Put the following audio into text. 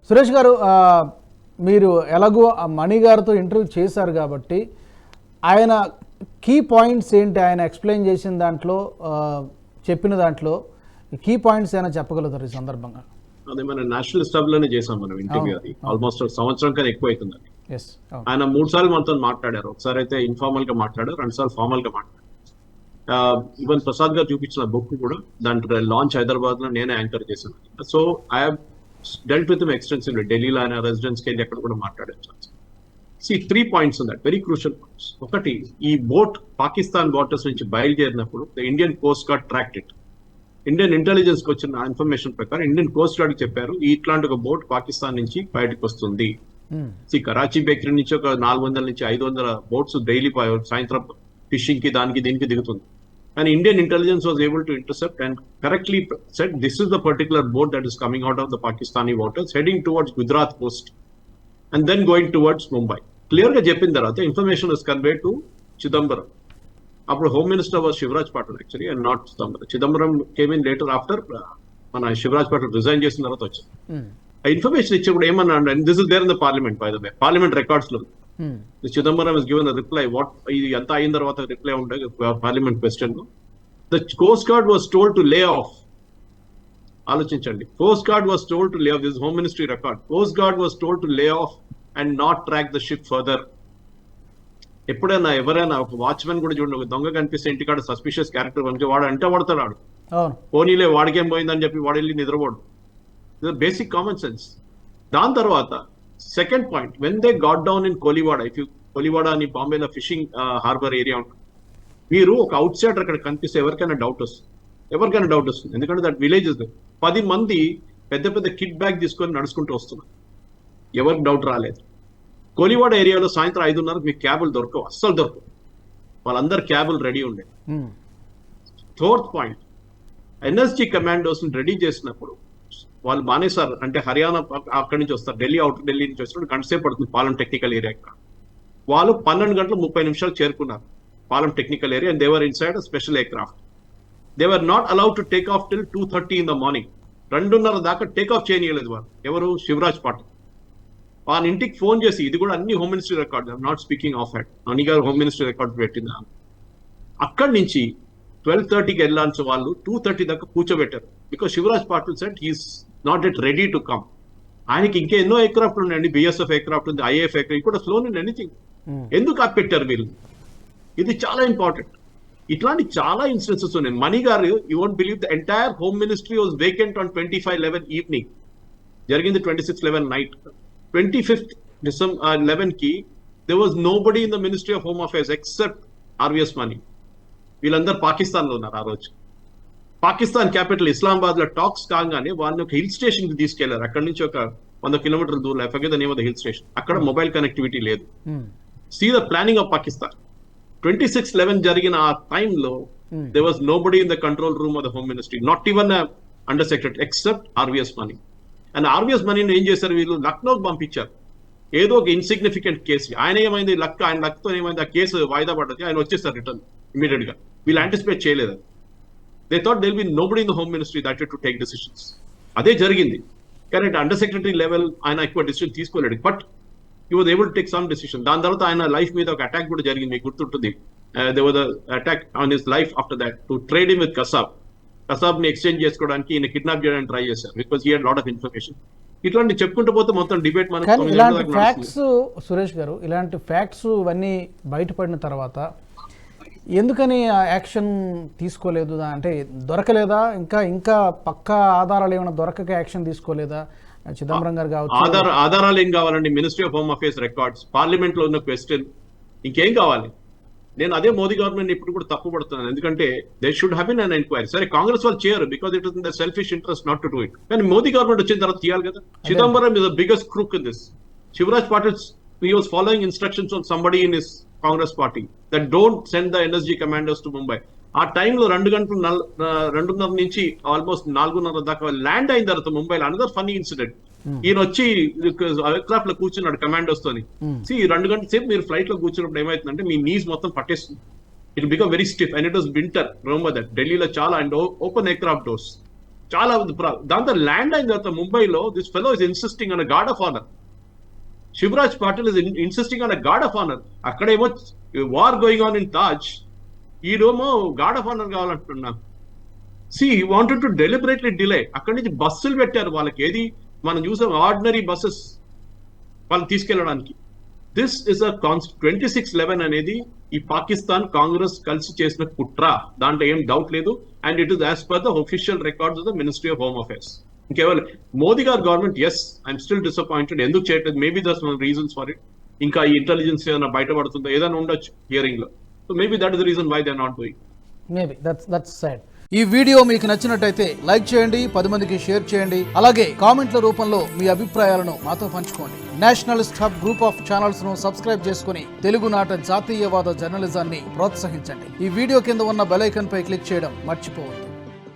సురేష్ గారు, మీరు ఎలాగో మణి గారితో ఇంటర్వ్యూ చేశారు కాబట్టి ఆయన కీ పాయింట్స్ ఏంటి, ఆయన ఎక్స్ప్లెయిన్ చేసిన దాంట్లో, చెప్పిన దాంట్లో కీ పాయింట్స్ ఏమైనా చెప్పగలుగుతారు ఈ సందర్భంగా? అదే మన నేషనల్ స్టబ్ లోనే చేసాం మనం ఇంటర్వ్యూ. అది ఆల్మోస్ట్ సంవత్సరం కన్నా ఎక్కువ అవుతుంది. ఆయన 3 సార్లు మనతో మాట్లాడారు. ఒకసారి అయితే ఇన్ఫార్మల్ గా మాట్లాడారు, 2 సార్లు ఫార్మల్ గా మాట్లాడారు. ఈవెన్ ప్రసాద్ గారు చూపించిన బుక్ కూడా దాంట్లో లాంచ్ హైదరాబాద్ లో నేనే యాంకర్ చేశాను. So I have dealt with extensively. ఢిల్లీలో ఆయన రెసిడెన్స్ కి వెళ్ళి అక్కడ కూడా మాట్లాడారు. 3 పాయింట్స్ ఉన్నాయి, వెరీ క్రూషియల్ పాయింట్స్. ఒకటి, ఈ బోట్ పాకిస్తాన్ వాటర్స్ నుంచి బయలుదేరినప్పుడు the Indian coast guard tracked it. Indian intelligence కి వచ్చిన ఇన్ఫర్మేషన్ ప్రకారం ఇండియన్ కోస్ట్ గార్డ్ చెప్పారు ఇట్లాంటి ఒక బోట్ పాకిస్తాన్ నుంచి బయటకు వస్తుంది. కరాచీ బేకరీ నుంచి ఒక 400 నుంచి 500 బోట్స్ డైలీ సాయంత్రం ఫిషింగ్ కి దానికి దీనికి దిగుతుంది. And Indian intelligence was able to intercept and correctly said this is the particular boat that is coming out of the Pakistani waters heading towards Gujarat coast and then going towards Mumbai. Clear ga cheppin tarvata information was conveyed to Chidambaram. Appudu Home Minister was Shivraj Patil actually and not Chidambaram. Chidambaram came in later after mana Shivraj Patil resign chesin tarvata vachindi. A information ichchappudu emannadu, and this is there in the parliament, by the way, parliament records lo. Chidambaram has given a reply. What anta ayin tarvata reply untayi parliament question lo. The Coast Guard was told to lay off. Aloచింchandi. Coast Guard was told to lay off. This is Home Ministry record. Coast Guard was told to lay off and not track the ship further. ఎప్పుడైనా ఎవరైనా ఒక watchman కూడా చూడండి, ఒక దొంగ కనిపిస్తే ఇంటికాడ suspicious character కనిపిస్తే వాడు అంటే పడతాడు. పోనీలే వాడికేం పోయిందని చెప్పి వాడు వెళ్ళి నిద్రపోడు. Basic common sense. దాని తర్వాత second point, when they got down in Koliwada, if you Koliwada అని బాంబేలో ఫిషింగ్ హార్బర్ ఏరియా ఉంటుంది, మీరు ఒక అవుట్ సైడర్ అక్కడ కనిపిస్తే ఎవరికైనా డౌట్ వస్తుంది. ఎందుకంటే దట్ విలేజ్ 10 మంది పెద్ద పెద్ద కిట్ బ్యాగ్ తీసుకొని నడుచుకుంటూ వస్తున్నారు. ఎవరికి డౌట్ రాలేదు. కోలివాడ ఏరియాలో సాయంత్రం 5:30 మీకు క్యాబులు దొరకవు, అస్సలు దొరకవు. వాళ్ళందరు క్యాబులు రెడీ ఉండే. Fourth point, NSG commandos ready చేసినప్పుడు వాళ్ళు మానేసారు. అంటే హర్యానా అక్కడి నుంచి వస్తారు, ఢిల్లీ అవుటర్ ఢిల్లీ నుంచి వస్తున్నారు, గంట సేపు పడుతుంది పాలెం టెక్నికల్ ఏరియా. వాళ్ళు 12:30 చేరుకున్నారు Palem technical area, and they were inside special aircraft. They were not allowed to take off till 2:30 in the morning. 2:30 దాకా టేక్ ఆఫ్ చేయనీయలేదు వాళ్ళు. ఎవరు? శివరాజ్ పాటిల్. వాళ్ళ ఇంటికి ఫోన్ చేసి, ఇది కూడా అన్ని home ministry record, not speaking of head, అని గారు హోమ్ మినిస్ట్రీ రికార్డ్ పెట్టింది. అక్కడి నుంచి 12:30కి వెళ్ళాల్సిన వాళ్ళు 2:30 దాకా కూర్చోబెట్టారు. Because Shivraj Patil said he's not yet ready to come. ఆయనకి ఇంకా ఎన్నో ఎయిర్క్రాఫ్ట్ ఉన్నాయండి, బిఎస్ఎఫ్ ఎయిర్క్రాఫ్ట్ ఉంది, ఐఏఎఫ్ ఎయిర్క్రాఫ్ట్ కూడా ఫ్లోన్ ఇన్ ఎనీథింగ్. ఎందుకు ఆపెట్టారు వీళ్ళు? ఇది చాలా ఇంపార్టెంట్. ఇట్లాంటి చాలా ఇన్సిడెన్సెస్ ఉన్నాయి. మణి గారు, you won't believe, the entire home ministry was vacant on 25/11 evening. జరిగింది 26/11 నైట్. 25th December 11 కి there was nobody in the Ministry of Home Affairs except RVS Mani. వీళ్ళందరూ పాకిస్తాన్ లో ఉన్నారు ఆ రోజు. పాకిస్తాన్ క్యాపిటల్ ఇస్లామాబాద్ లో టాక్స్ కాగానే వాళ్ళని ఒక హిల్ స్టేషన్ కి తీసుకెళ్లారు. అక్కడ నుంచి ఒక 100 కిలోమీటర్ల దూరం, I forget the name of the hill station. అక్కడ మొబైల్ కనెక్టివిటీ లేదు. See the planning of Pakistan. 26/11 జరిగిన ఆ టైంలో there was nobody in the control room of the Home Ministry, not even a under secretary except RVS Mani. And RVS మనీని ఏం చేశారు వీళ్ళు? లక్నోకి పంపించారు. ఏదో ఒక ఇన్సిగ్నిఫికెంట్ కేసు. ఆయన ఏమైంది, ఆయన లక్తో ఏమైంది, ఆ కేసు వాయిదా పడ్డది, ఆయన వచ్చేసారు రిటర్న్ ఇమీడియట్ గా. వీళ్ళు యాంటిసిపేట్ చేయలేదు. They thought they will be nobody in the home ministry that to take decisions. అదే జరిగింది. కానీ అండర్ సెక్రటరీ లెవెల్ ఆయన ఎక్కువ డిసిషన్ తీసుకోలేడు, but he was able to take some decision. దాని తర్వాత ఆయన లైఫ్ మీద ఒక అటాక్ కూడా జరిగింది, మీకు గుర్తుంటుంది. They was attack on his life after that to trade him with Kasab. Kasab ని ఎక్స్చేంజ్ చేసుకోవడానికి ఈయన కిడ్నాప్ చేయడానికి ట్రై చేశారు, because he had lot of information. ఇట్లాంటి చెప్పుకుంటూ పోతే మొత్తం డిబేట్ మనకి. ఇలాంటి ఫ్యాక్ట్స్, సురేష్ గారు, ఇలాంటి ఫ్యాక్ట్స్ ఇవన్నీ బయటపడిన తర్వాత ఎందుకని యాక్షన్ తీసుకోలేదు? అంటే దొరకలేదా? ఇంకా పక్కా ఆధారాలు ఏమైనా దొరకక యాక్షన్ తీసుకోలేదా? చిదంబరం గారు కావచ్చు. ఆధారాలు ఏం కావాలండి? Ministry of home affairs records, parliament లో ఉన్న క్వశ్చన్, ఇంకేం కావాలి? నేను అదే మోదీ గవర్నమెంట్ ఇప్పుడు కూడా తప్పుపడుతున్నాను. ఎందుకంటే they should have been an enquiry. సరే, కాంగ్రెస్ వాళ్ళు చేయరు because it is in the selfish interest not to do it. కానీ మోదీ గవర్నమెంట్ వచ్చిన తర్వాత తీయాలి కదా. Chidambaram is the biggest crook in this. Shivraj Patil, he was following instructions on somebody in his Congress party that don't send the NSG commanders to Mumbai. ఆ టైంలో 2:30 నుంచి almost 4:30 దాకా land అయిన తర్వాత ముంబైలో అనదర్ ఫన్నీ ఇన్సిడెంట్. ఈయన వచ్చి ఎయిర్క్రాఫ్ట్ లో కూర్చున్నాడు కమాండోస్ తోని. 2 గంటల సేపు మీరు ఫ్లైట్ లో కూర్చున్నప్పుడు ఏమైతుందంటే మీ నీస్ మొత్తం పట్టేస్తుంది. It become very stiff and it was winter. Remember that. ఢిల్లీలో చాలా అండ్ ఓపెన్ ఎయిర్క్రాఫ్ట్ డోర్స్. చాలా దాంతో ల్యాండ్ అయిన తర్వాత ముంబైలో this fellow is insisting on guard of honour. Shivraj Patil is insisting on guard of honour. అక్కడేమో war going on in Taj, ఈడేమో guard of honour కావాలంటున్నా. See he wanted to deliberately delay. అక్కడి నుంచి బస్సులు పెట్టారు వాళ్ళకి, ఏది మనం చూసాం ఆర్డినరీ బస్సెస్ వాళ్ళు తీసుకెళ్ళడానికి. దిస్ ఇస్ అ 26/11 అనేది ఈ పాకిస్తాన్ కాంగ్రెస్ కలిసి చేసిన కుట్ర, దాంట్లో ఏం డౌట్ లేదు. And it is as per the official records of the ministry of home affairs. ఇంకేవాళ్ళు మోదీ గారి government, yes I'm still disappointed. ఎందుకు చేయట్లేదు? Maybe that's one reasons for it. ఇంకా ఈ ఇంటెలిజెన్స్ ఏదైనా బయటపడుతుందో ఏదైనా ఉండొచ్చు హియరింగ్ లో. So maybe that is the reason why they are not doing. Maybe that's sad. ఈ వీడియో మీకు నచ్చినట్టయితే లైక్ చేయండి, 10 మందికి షేర్ చేయండి. అలాగే కామెంట్ల రూపంలో మీ అభిప్రాయాలను మాతో పంచుకోండి. Nationalist hub group of channels ను సబ్స్క్రైబ్ చేసుకుని తెలుగునాట జాతీయవాద జర్నలిజాన్ని ప్రోత్సహించండి. ఈ వీడియో కింద ఉన్న బెల్ ఐకాన్ పై క్లిక్ చేయడం మర్చిపోవద్దు.